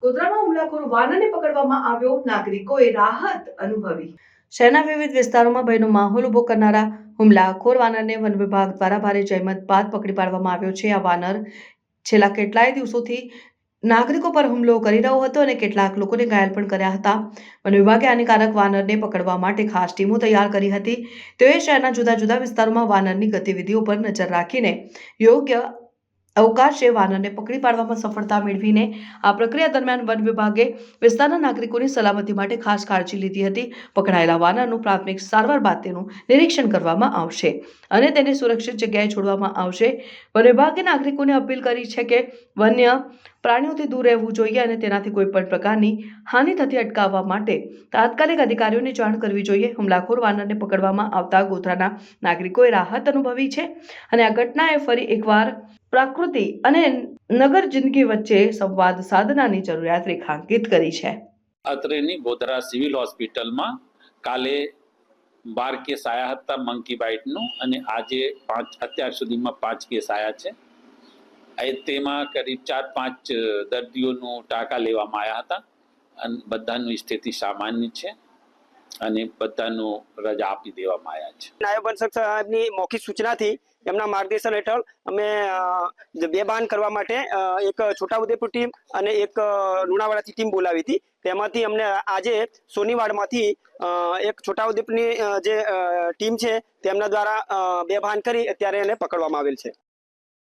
ગોધરામાં હુમલાખોર વાનરને પકડવામાં આવ્યો, નાગરિકોએ રાહત અનુભવી। શહેરના વિવિધ વિસ્તારોમાં ભયનો માહોલ ઉભો કરનારા હુમલાખોર વાનરને વન વિભાગ દ્વારા ભારે જહેમત બાદ પકડી પાડવામાં આવ્યો છે। આ વાનર છેલ્લા કેટલાય દિવસોથી નાગરિકો પર હુમલો કરી રહ્યો હતો અને કેટલાક લોકોને ઘાયલ પણ કર્યા હતા। વન વિભાગે હાનિકારક વાનરને પકડવા માટે ખાસ ટીમો તૈયાર કરી હતી। તેઓએ શહેરના જુદા જુદા વિસ્તારોમાં વાનરની ગતિવિધિઓ પર નજર રાખીને યોગ્ય અવકાશે વાનરને પકડી પાડવામાં સફળતા મેળવીને આ પ્રક્રિયા દરમિયાન વન વિભાગે વિસ્તારના નાગરિકોની સલામતી માટે ખાસ કાળજી લીધી હતી। પકડાયેલા વાનરનું પ્રાથમિક સારવાર બાદ તેનું નિરીક્ષણ કરવામાં આવશે અને તેને સુરક્ષિત જગ્યાએ છોડવામાં આવશે। વન વિભાગે નાગરિકોને અપીલ કરી છે કે વન્ય પ્રાણીઓથી દૂર રહેવું જોઈએ અને તેનાથી કોઈ પણ પ્રકારની હાનિ થતી અટકાવવા માટે તાત્કાલિક અધિકારીઓને જાણ કરવી જોઈએ। હુમલાખોર વાનરને પકડવામાં આવતા ગોધરાના નાગરિકોએ રાહત અનુભવી છે અને આ ઘટનાએ ફરી એકવાર પ્રકૃતિ અને નગર જિંદગી વચ્ચે સંવાદ સાધનાની જરૂરિયાત રેખાંકિત કરી છે। અત્રેની ગોધરા સિવિલ હોસ્પિટલમાં કાલે 12 કેસ આયા હતા મંકી બાઇટનું અને આજે અત્યાર સુધીમાં 5 કેસ આયા છે। તેમાં કરીબ 4-5 દર્દીઓનું ટાંકા લેવામાં આવ્યા હતા અને બધાની સ્થિતિ સામાન્ય છે અને બધાનું રજા આપી દેવામાં આવ્યા છે। નાયબ વનસંરક્ષક સાહેબની મૌખિક સૂચનાથી એમના માર્ગદર્શન હેઠળ અમે બેબાન કરવા માટે એક છોટાઉદેપુર ટીમ અને એક લુણાવાડાથી ટીમ બોલાવી હતી। તેમાંથી અમને આજે સોનીવાડમાંથી એક છોટાઉદેપુરની જે ટીમ છે તેમના દ્વારા બેભાન કરી અત્યારે એને પકડવામાં આવેલ છે।